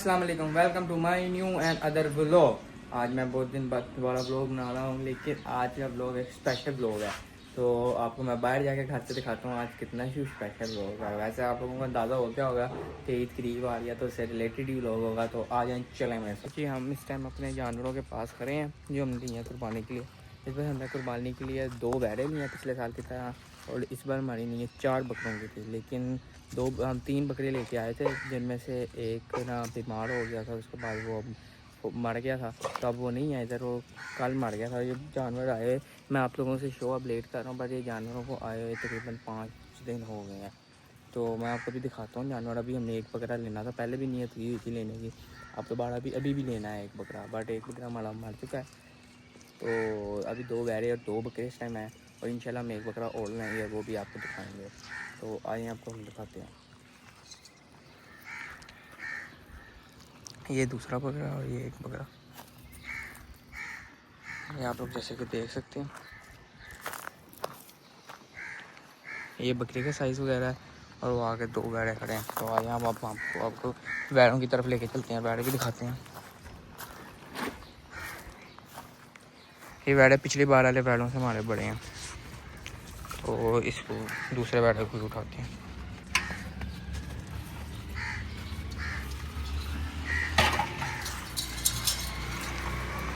अस्सलाम वालेकुम, welcome to my new and other vlog. आज मैं बहुत दिन बाद दोबारा व्लॉग बना रहा हूँ, लेकिन आज का व्लॉग एक स्पेशल व्लॉग है। तो आपको मैं बाहर जाके घर से दिखाता हूँ आज कितना ही स्पेशल व्लॉग है। वैसे आप लोगों को अंदाज़ा हो गया होगा कि ईद करीब आ रही है, तो उससे रिलेटेड ही व्लॉग होगा। तो आ जाए चलें मेरे से जी। हम इस टाइम अपने जानवरों के पास खड़े हैं जो हम लिए हैं कुर्बानी के लिए। इस बार हमने कुर्बानी के लिए 2 बैरें ली हैं पिछले साल की तरह, और इस बार हमारी ली है 4 बकरों की थी। लेकिन हम 3 बकरे लेके आए थे, जिनमें से एक ना बीमार हो गया था, उसके बाद वो मर गया था। तो अब वो नहीं है इधर, वो कल मर गया था। ये जानवर आए, मैं आप लोगों से शो अपडेट कर रहा हूँ, बट ये जानवरों को आए हुए तकरीबन 5 दिन हो गए हैं। तो मैं आपको भी दिखाता हूँ जानवर। अभी हमने एक बकरा लेना था, पहले भी नीयत की हुई थी लेने की। अब तो बाड़ा अभी भी लेना है एक बकरा, बट एक बकरा हमारा मर चुका है। तो अभी 2 बैरे और 2 बकरे इस टाइम है, और इंशाल्लाह हम एक बकरा और लाएंगे, वो भी आपको दिखाएंगे। तो आइए आपको हम दिखाते हैं। ये दूसरा बकरा और ये एक बकरा, ये आप लोग जैसे कि देख सकते हैं। ये बकरी का साइज़ वगैरह है, और वो आगे 2 बैड़े खड़े हैं। तो आइए हम आपको बैड़ों की तरफ लेके चलते हैं, बैड़े भी दिखाते हैं। ये बैड़े पिछली बार वाले बैड़ों से हमारे बड़े हैं, तो इसको दूसरे बैड़े को भी उठाते हैं।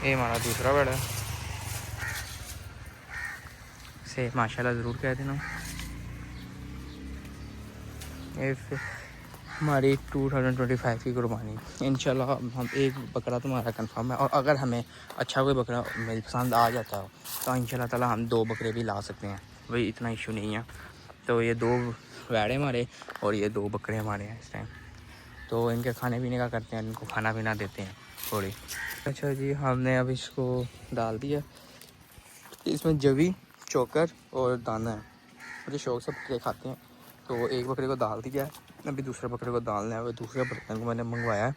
ये हमारा दूसरा बैड़ा है, से माशाल्लाह ज़रूर कह देना। ये हमारी 2025 की कुर्बानी इंशाल्लाह हम एक बकरा तुम्हारा कंफर्म है, और अगर हमें अच्छा कोई बकरा मेरी पसंद आ जाता हो तो इंशाल्लाह ताला हम 2 बकरे भी ला सकते हैं, वही इतना इशू नहीं है। तो ये 2 वैड़े हमारे और ये 2 बकरे हमारे हैं इस टाइम। तो इनके खाने पीने का करते हैं, इनको खाना पीना देते हैं थोड़ी। अच्छा जी, हमने अब इसको डाल दिया। इसमें जवी, चोकर और दाना है, मुझे शौक से बकरे खाते हैं। तो एक बकरे को डाल दिया है, अभी दूसरे बकरे को डालना है। वो दूसरे बर्तन को मैंने मंगवाया है,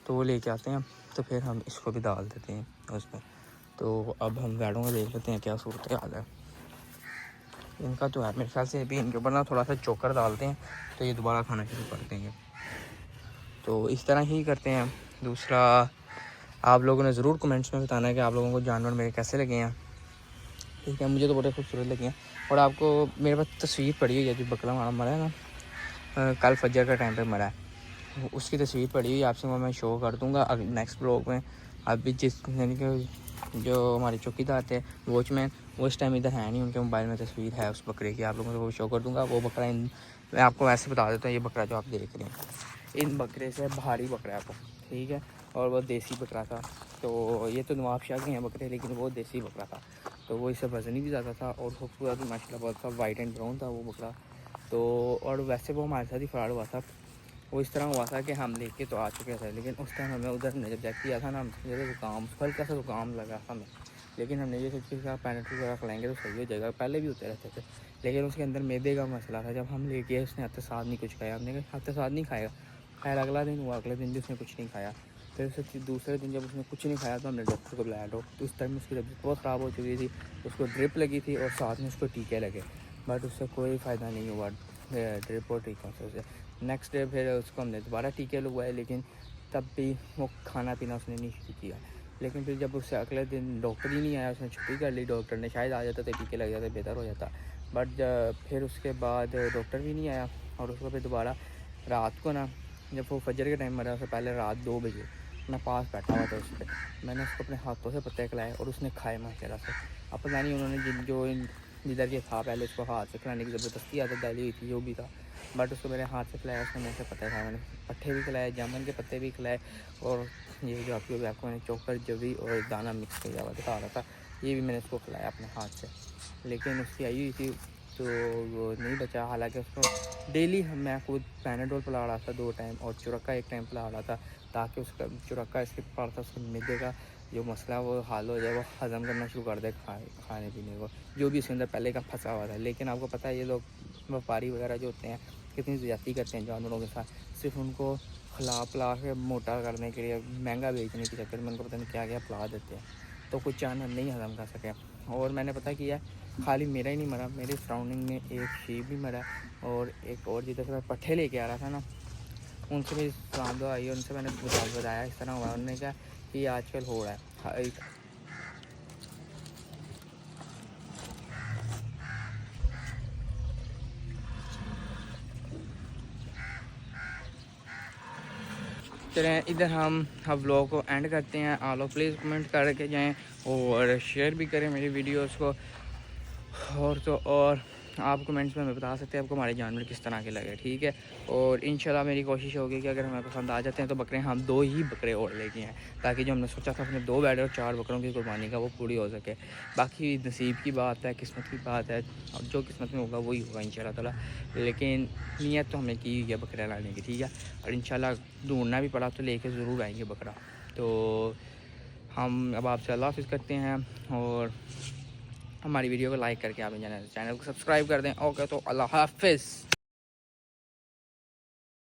तो वो लेके आते हैं, तो फिर हम इसको भी डाल देते हैं उसमें। तो अब हम बैड़ों को देख लेते हैं क्या सूरत हाल है इनका। तो है मेरे ख्याल से अभी इनके ऊपर ना थोड़ा सा चोकर डालते हैं, तो ये दोबारा खाना शुरू कर देंगे। तो इस तरह ही करते हैं। दूसरा, आप लोगों ने ज़रूर कमेंट्स में बताना है कि आप लोगों को जानवर मेरे कैसे लगे हैं। ठीक है, मुझे तो बड़े खूबसूरत लगे हैं। और आपको मेरे पास तस्वीर पड़ी हुई है, जो बकरा हमारा मरा है ना, कल फजर का टाइम पे मरा है, उसकी तस्वीर पड़ी हुई है। आपसे मैं शो कर दूँगा नेक्स्ट ब्लॉग में। अभी जिस यानी कि जो हमारे चौकीदार थे, वॉचमैन, वो इस टाइम इधर है नहीं, उनके मोबाइल में तस्वीर है उस बकरे की, आप लोगों को वो शो कर दूँगा। वो बकरा मैं आपको वैसे बता देता हूँ, ये बकरा जो आप देख रहे हैं, इन बकरे से भारी बकरा है वो, ठीक है। और वो देसी बकरा था। तो ये तो नवाब शाह के हैं बकरे, लेकिन वो देसी बकरा था। तो वो इससे वज़नी भी ज़्यादा था, और खूबसूरत भी माशाल्लाह बहुत था, वाइट एंड ब्राउन था वो बकरा। तो और वैसे वो हमारे साथ ही फ्रॉड हुआ था। वो इस तरह हुआ था कि हम लेके तो आ चुके थे, लेकिन उस टाइम हमें उधर जब चेक किया था ना, मुझे ज़ुकाम, हल्का सा ज़ुकाम लगा हमें। लेकिन हमने ये सोच के पैनाडोल वगैरह खिलाएंगे तो सही हो जाएगा, पहले भी होते रहते थे। लेकिन उसके अंदर मैदे का मसला था। जब हम ले गए, उसने हफ्ते साथ नहीं कुछ खाया। हमने कहा हफ्ते साथ नहीं खाएगा। खैर अगला दिन हुआ, अगले दिन भी उसने कुछ नहीं खाया। फिर उससे दूसरे दिन जब उसने कुछ नहीं खाया, तो हमने डॉक्टर को बुलाया। डॉक्टर उस टाइम उसकी तबीयत बहुत ख़राब हो चुकी थी, उसको ड्रिप लगी थी और साथ में उसको टीके लगे, बट उससे कोई फ़ायदा नहीं हुआ ड्रिप और टीकों से। नेक्स्ट डे फिर उसको हमने दोबारा टीके लगवाए, लेकिन तब भी वो खाना पीना उसने नहीं शुरू किया। लेकिन फिर जब उससे अगले दिन डॉक्टर ही नहीं आया, उसने छुट्टी कर ली। डॉक्टर ने शायद आ जाता तो टीके लग जाते, बेहतर हो जाता। बट फिर उसके बाद डॉक्टर भी नहीं आया, और उसको फिर दोबारा रात को ना, जब वो फजर के टाइम मरा, उससे पहले रात 2 बजे मैं पास बैठा हुआ था उस पर, मैंने उसको अपने हाथों से पत्ते खिलाए और उसने खाए माशाल्लाह से। अब पता नहीं उन्होंने जिधर ये था पहले उसको हाथ से खिलाने की ज़बरदस्ती आदत डाली हुई थी, जो भी था। बट उसको मैंने हाथ से खिलाया, उसने मेरे से पत्ते खाए। मैंने पट्ठे भी खिलाए, जामुन के पत्ते भी खिलाए, और ये जो आपको मैंने चोकर, जवी और दाना मिक्स किया हुआ दिखा रहा था, ये भी मैंने उसको खिलाया अपने हाथ से। लेकिन उसकी आई हुई थी, तो वो नहीं बचा। हालांकि उसको डेली मैं खुद पैनाडोल पिला रहा था 2 टाइम, और चुरक्का 1 टाइम पिला रहा था, ताकि उसका चुरक्का इसके पड़ा था, उसको मैदे का जो मसला वो हल हो जाए, वो हज़म करना शुरू कर दे खाने पीने को, जो भी उसके अंदर पहले का फंसा हुआ था। लेकिन आपको पता है, ये लोग व्यापारी वगैरह जो होते हैं कितनी ज़्यादती करते हैं जानवरों के साथ, सिर्फ उनको खिला पिला के मोटा करने के लिए, महंगा बेचने के चक्कर में उनको पता नहीं क्या क्या पिला देते हैं, तो कुछ जानवर नहीं हज़म कर सके। और मैंने पता किया, खाली मेरा ही नहीं मरा, मेरे सराउंडिंग में एक शीप भी मरा, और एक और जिधर से मैं पट्ठे लेके आ रहा था ना, उनसे भी सलाम दुआ आई, उनसे मैंने बताया इस तरह हुआ। उन्होंने कहा कि आजकल हो रहा है। चलें इधर हम व्लॉग को एंड करते हैं। आप लोग प्लीज़ कमेंट करके जाएं और शेयर भी करें मेरी वीडियोस को। और आप कमेंट्स में हमें बता सकते हैं आपको हमारे जानवर किस तरह के लगे, ठीक है। और इंशाल्लाह मेरी कोशिश होगी कि अगर हमें पसंद आ जाते हैं तो बकरे हम 2 ही बकरे और लेके हैं, ताकि जो हमने सोचा था अपने 2 बैड और 4 बकरों की कुर्बानी का वो पूरी हो सके। बाकी नसीब की बात है, किस्मत की बात है, और जो किस्मत में होगा वही होगा इंशाल्लाह ताला। लेकिन नीयत तो हमने की है बकरा लाने की, ठीक है। और इंशाल्लाह ढूंढना भी पड़ा तो लेके ज़रूर आएंगे बकरा। तो हम अब आपसे अल्लाह हाफ़िज़ करते हैं और हमारी वीडियो को लाइक करके आप चैनल को सब्सक्राइब कर दें। ओके, तो अल्लाह हाफ़िज़।